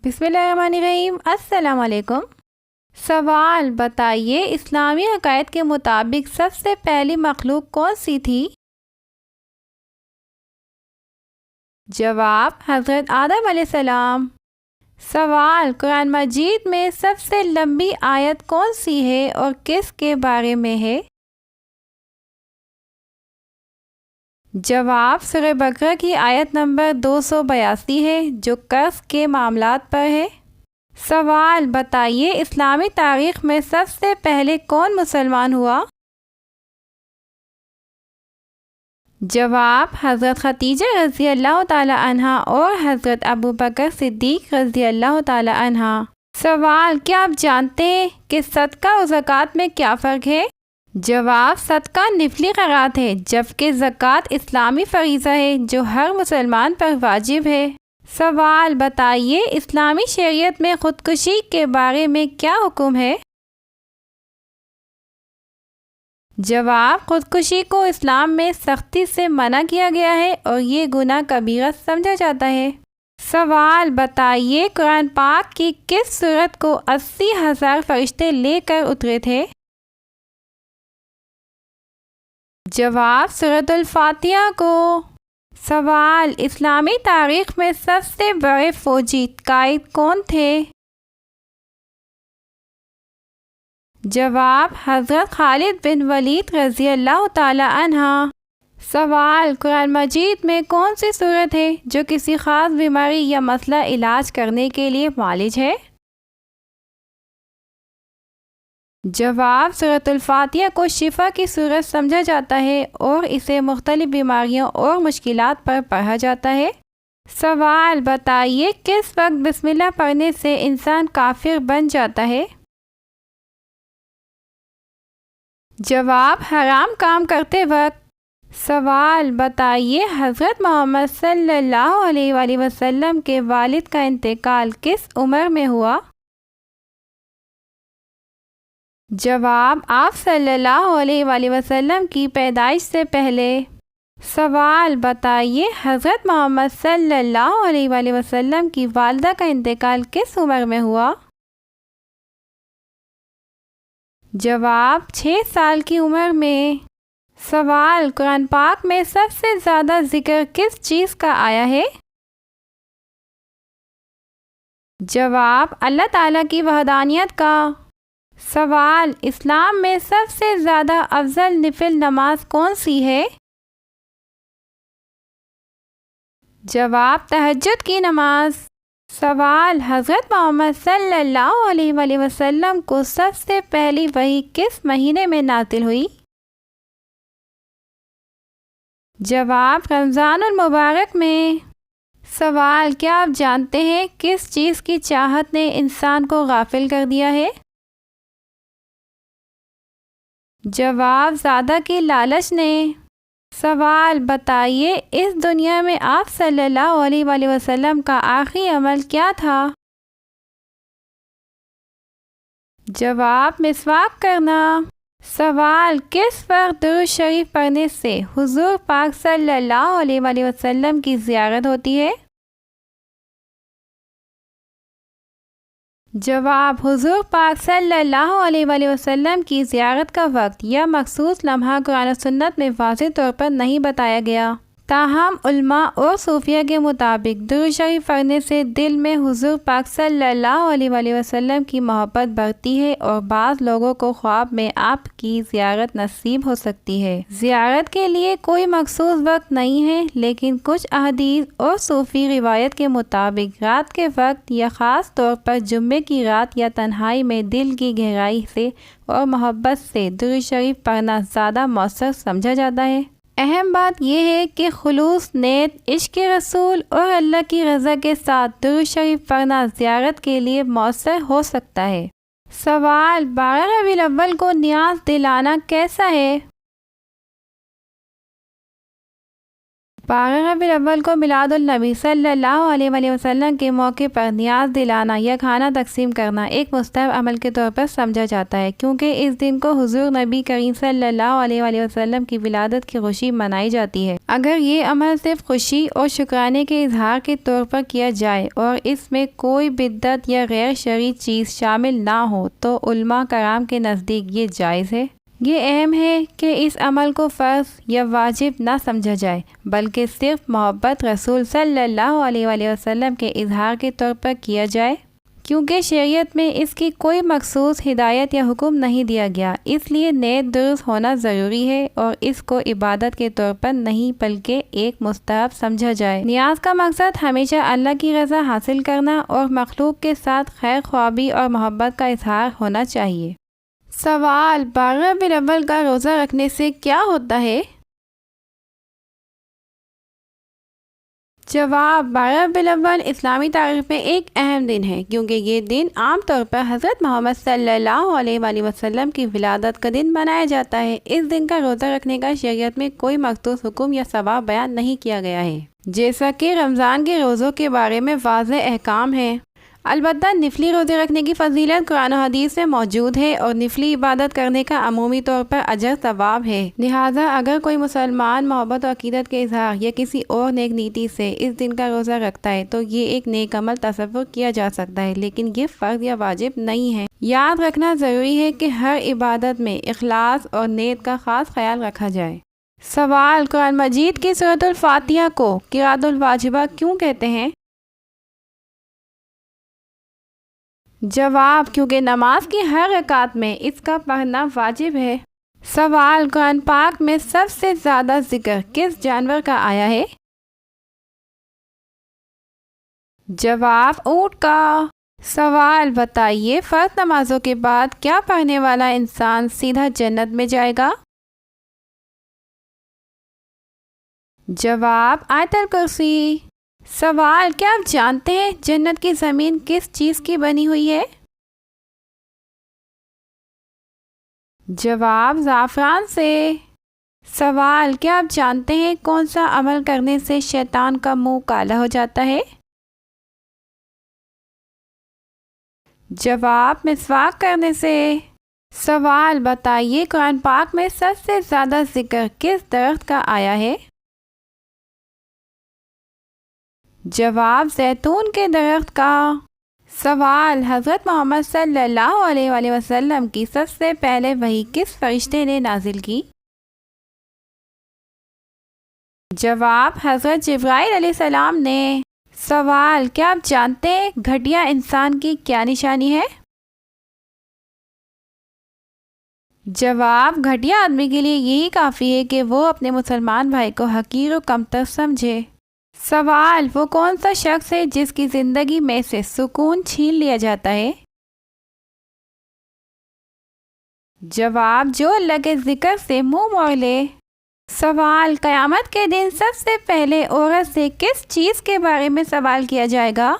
بسم اللہ الرحمن الرحیم۔ السلام علیکم۔ سوال بتائیے، اسلامی عقائد کے مطابق سب سے پہلی مخلوق کون سی تھی؟ جواب، حضرت آدم علیہ السلام۔ سوال، قرآن مجید میں سب سے لمبی آیت کون سی ہے اور کس کے بارے میں ہے؟ جواب، سورہ بقرہ کی آیت نمبر 282 ہے، جو قرض کے معاملات پر ہے۔ سوال بتائیے، اسلامی تاریخ میں سب سے پہلے کون مسلمان ہوا؟ جواب، حضرت خدیجہ رضی اللہ تعالی عنہا اور حضرت ابوبکر صدیق رضی اللہ تعالی عنہا۔ سوال، کیا آپ جانتے ہیں کہ صدقہ اور زکوٰۃ میں کیا فرق ہے؟ جواب، صدقہ نفلی خیرات ہے، جبکہ زکوٰۃ اسلامی فریضہ ہے جو ہر مسلمان پر واجب ہے۔ سوال بتائیے، اسلامی شریعت میں خودکشی کے بارے میں کیا حکم ہے؟ جواب، خودکشی کو اسلام میں سختی سے منع کیا گیا ہے اور یہ گناہ کبیرہ سمجھا جاتا ہے۔ سوال بتائیے، قرآن پاک کی کس سورت کو 80,000 فرشتے لے کر اترے تھے؟ جواب، سورۃ الفاتحہ کو۔ سوال، اسلامی تاریخ میں سب سے بڑے فوجی قائد کون تھے؟ جواب، حضرت خالد بن ولید رضی اللہ تعالی عنہ۔ سوال، قرآن مجید میں کون سی سورت ہے جو کسی خاص بیماری یا مسئلہ علاج کرنے کے لیے معالج ہے؟ جواب، سورۃ الفاتحہ کو شفا کی سورت سمجھا جاتا ہے اور اسے مختلف بیماریوں اور مشکلات پر پڑھا جاتا ہے۔ سوال بتائیے، کس وقت بسم اللہ پڑھنے سے انسان کافر بن جاتا ہے؟ جواب، حرام کام کرتے وقت۔ سوال بتائیے، حضرت محمد صلی اللہ علیہ وآلہ وسلم کے والد کا انتقال کس عمر میں ہوا؟ جواب، آپ صلی اللہ علیہ وآلہ وسلم کی پیدائش سے پہلے۔ سوال بتائیے، حضرت محمد صلی اللہ علیہ وآلہ وسلم کی والدہ کا انتقال کس عمر میں ہوا؟ جواب، 6 سال کی عمر میں۔ سوال، قرآن پاک میں سب سے زیادہ ذکر کس چیز کا آیا ہے؟ جواب، اللہ تعالیٰ کی وحدانیت کا۔ سوال، اسلام میں سب سے زیادہ افضل نفل نماز کون سی ہے؟ جواب، تہجد کی نماز۔ سوال، حضرت محمد صلی اللہ علیہ وآلہ وسلم کو سب سے پہلی وحی کس مہینے میں نازل ہوئی؟ جواب، رمضان المبارک میں۔ سوال، کیا آپ جانتے ہیں کس چیز کی چاہت نے انسان کو غافل کر دیا ہے؟ جواب، زیادہ کی لالچ نے۔ سوال بتائیے، اس دنیا میں آپ صلی اللہ علیہ وآلہ وسلم کا آخری عمل کیا تھا؟ جواب، مسواک کرنا۔ سوال، کس وقت درود شریف پڑھنے سے حضور پاک صلی اللہ علیہ وآلہ وسلم کی زیارت ہوتی ہے؟ جواب، حضور پاک صلی اللہ علیہ وآلہ وسلم کی زیارت کا وقت یا مخصوص لمحہ قرآن و سنت میں واضح طور پر نہیں بتایا گیا، تاہم علماء اور صوفیہ کے مطابق درود شریف پڑھنے سے دل میں حضور پاک صلی اللہ علیہ وآلہ وسلم کی محبت بڑھتی ہے اور بعض لوگوں کو خواب میں آپ کی زیارت نصیب ہو سکتی ہے۔ زیارت کے لیے کوئی مخصوص وقت نہیں ہے، لیکن کچھ احادیث اور صوفی روایت کے مطابق رات کے وقت یا خاص طور پر جمعے کی رات یا تنہائی میں دل کی گہرائی سے اور محبت سے درود شریف پڑھنا زیادہ مؤثر سمجھا جاتا ہے۔ اہم بات یہ ہے کہ خلوص نیت، عشق رسول اور اللہ کی رضا کے ساتھ درود شریف پڑھنا زیارت کے لیے مؤثر ہو سکتا ہے۔ سوال، 12 ربیع الاول کو نیاز دلانا کیسا ہے؟ 12 ربیع الاول کو میلاد النبی صلی اللہ علیہ وآلہ وسلم کے موقع پر نیاز دلانا یا کھانا تقسیم کرنا ایک مستحب عمل کے طور پر سمجھا جاتا ہے، کیونکہ اس دن کو حضور نبی کریم صلی اللہ علیہ وآلہ وسلم کی ولادت کی خوشی منائی جاتی ہے۔ اگر یہ عمل صرف خوشی اور شکرانے کے اظہار کے طور پر کیا جائے اور اس میں کوئی بدعت یا غیر شرعی چیز شامل نہ ہو تو علماء کرام کے نزدیک یہ جائز ہے۔ یہ اہم ہے کہ اس عمل کو فرض یا واجب نہ سمجھا جائے، بلکہ صرف محبت رسول صلی اللہ علیہ وآلہ وسلم کے اظہار کے طور پر کیا جائے، کیونکہ شریعت میں اس کی کوئی مخصوص ہدایت یا حکم نہیں دیا گیا، اس لیے نیت درست ہونا ضروری ہے اور اس کو عبادت کے طور پر نہیں بلکہ ایک مستحب سمجھا جائے۔ نیاز کا مقصد ہمیشہ اللہ کی رضا حاصل کرنا اور مخلوق کے ساتھ خیر خواہی اور محبت کا اظہار ہونا چاہیے۔ سوال: 12 ربیع الاول کا روزہ رکھنے سے کیا ہوتا ہے؟ جواب: 12 ربیع الاول اسلامی تاریخ میں ایک اہم دن ہے، کیونکہ یہ دن عام طور پر حضرت محمد صلی اللہ علیہ وآلہ وسلم کی ولادت کا دن منایا جاتا ہے۔ اس دن کا روزہ رکھنے کا شریعت میں کوئی مخصوص حکم یا ثواب بیان نہیں کیا گیا ہے، جیسا کہ رمضان کے روزوں کے بارے میں واضح احکام ہے۔ البتہ نفلی روزے رکھنے کی فضیلت قرآن و حدیث میں موجود ہے اور نفلی عبادت کرنے کا عمومی طور پر اجر ثواب ہے، لہٰذا اگر کوئی مسلمان محبت و عقیدت کے اظہار یا کسی اور نیک نیتی سے اس دن کا روزہ رکھتا ہے تو یہ ایک نیک عمل تصور کیا جا سکتا ہے، لیکن یہ فرض یا واجب نہیں ہے۔ یاد رکھنا ضروری ہے کہ ہر عبادت میں اخلاص اور نیت کا خاص خیال رکھا جائے۔ سوال: قرآن مجید کی سورۃ الفاتحہ کو قراءۃ الواجبہ کیوں کہتے ہیں؟ جواب: کیونکہ نماز کی ہر رکعت میں اس کا پڑھنا واجب ہے۔ سوال: قرآن پاک میں سب سے زیادہ ذکر کس جانور کا آیا ہے؟ جواب: اونٹ کا۔ سوال: بتائیے فرض نمازوں کے بعد کیا پڑھنے والا انسان سیدھا جنت میں جائے گا؟ جواب: آیت الکرسی۔ سوال: کیا آپ جانتے ہیں جنت کی زمین کس چیز کی بنی ہوئی ہے؟ جواب: زعفران سے۔ سوال: کیا آپ جانتے ہیں کون سا عمل کرنے سے شیطان کا منہ کالا ہو جاتا ہے؟ جواب: مسواک کرنے سے۔ سوال: بتائیے قرآن پاک میں سب سے زیادہ ذکر کس درخت کا آیا ہے؟ جواب: زیتون کے درخت کا۔ سوال: حضرت محمد صلی اللہ علیہ وآلہ وسلم کی سب سے پہلے وحی کس فرشتے نے نازل کی؟ جواب: حضرت جبرائیل علیہ السلام نے۔ سوال: کیا آپ جانتے ہیں گھٹیا انسان کی کیا نشانی ہے؟ جواب: گھٹیا آدمی کے لیے یہی کافی ہے کہ وہ اپنے مسلمان بھائی کو حقیر و کمتر سمجھے۔ سوال: وہ کون سا شخص ہے جس کی زندگی میں سے سکون چھین لیا جاتا ہے؟ جواب: جو اللہ کے ذکر سے منہ موڑ لے۔ سوال: قیامت کے دن سب سے پہلے عورت سے کس چیز کے بارے میں سوال کیا جائے گا؟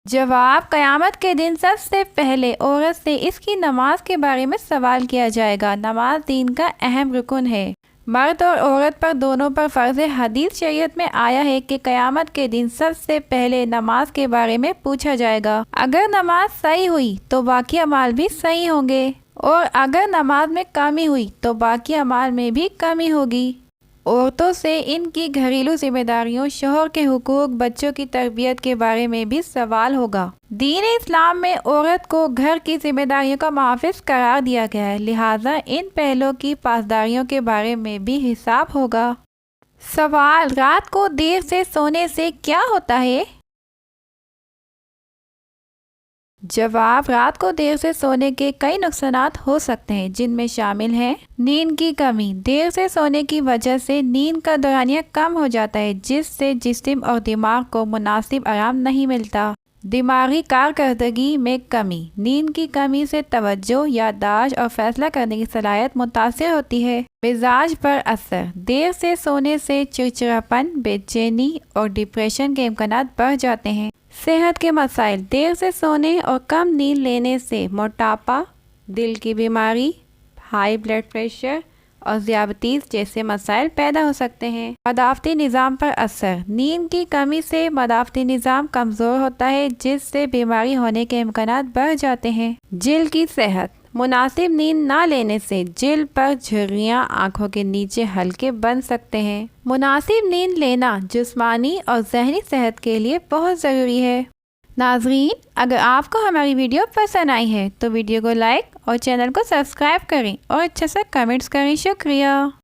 جواب: قیامت کے دن سب سے پہلے عورت سے اس کی نماز کے بارے میں سوال کیا جائے گا۔ نماز دین کا اہم رکن ہے، مرد اور عورت پر دونوں پر فرض ہے۔ حدیث شریعت میں آیا ہے کہ قیامت کے دن سب سے پہلے نماز کے بارے میں پوچھا جائے گا۔ اگر نماز صحیح ہوئی تو باقی اعمال بھی صحیح ہوں گے، اور اگر نماز میں کمی ہوئی تو باقی اعمال میں بھی کمی ہوگی۔ عورتوں سے ان کی گھریلو ذمہ داریوں، شوہر کے حقوق، بچوں کی تربیت کے بارے میں بھی سوال ہوگا۔ دین اسلام میں عورت کو گھر کی ذمہ داریوں کا محافظ قرار دیا گیا ہے، لہٰذا ان پہلوؤں کی پاسداریوں کے بارے میں بھی حساب ہوگا۔ سوال: رات کو دیر سے سونے سے کیا ہوتا ہے؟ جواب: رات کو دیر سے سونے کے کئی نقصانات ہو سکتے ہیں، جن میں شامل ہیں نیند کی کمی۔ دیر سے سونے کی وجہ سے نیند کا دورانیہ کم ہو جاتا ہے، جس سے جسم اور دماغ کو مناسب آرام نہیں ملتا۔ دماغی کارکردگی میں کمی۔ نیند کی کمی سے توجہ، یادداشت اور فیصلہ کرنے کی صلاحیت متاثر ہوتی ہے۔ مزاج پر اثر۔ دیر سے سونے سے چڑچڑاپن، بے چینی اور ڈپریشن کے امکانات بڑھ جاتے ہیں۔ صحت کے مسائل۔ دیر سے سونے اور کم نیند لینے سے موٹاپا، دل کی بیماری، ہائی بلڈ پریشر اور ذیابیطس جیسے مسائل پیدا ہو سکتے ہیں۔ مدافعتی نظام پر اثر۔ نیند کی کمی سے مدافعتی نظام کمزور ہوتا ہے، جس سے بیماری ہونے کے امکانات بڑھ جاتے ہیں۔ جلد کی صحت۔ مناسب نیند نہ لینے سے جلد پر جھریاں، آنکھوں کے نیچے حلقے بن سکتے ہیں۔ مناسب نیند لینا جسمانی اور ذہنی صحت کے لیے بہت ضروری ہے۔ ناظرین، اگر آپ کو ہماری ویڈیو پسند آئی ہے تو ویڈیو کو لائک اور چینل کو سبسکرائب کریں اور اچھے سے کمنٹس کریں۔ شکریہ۔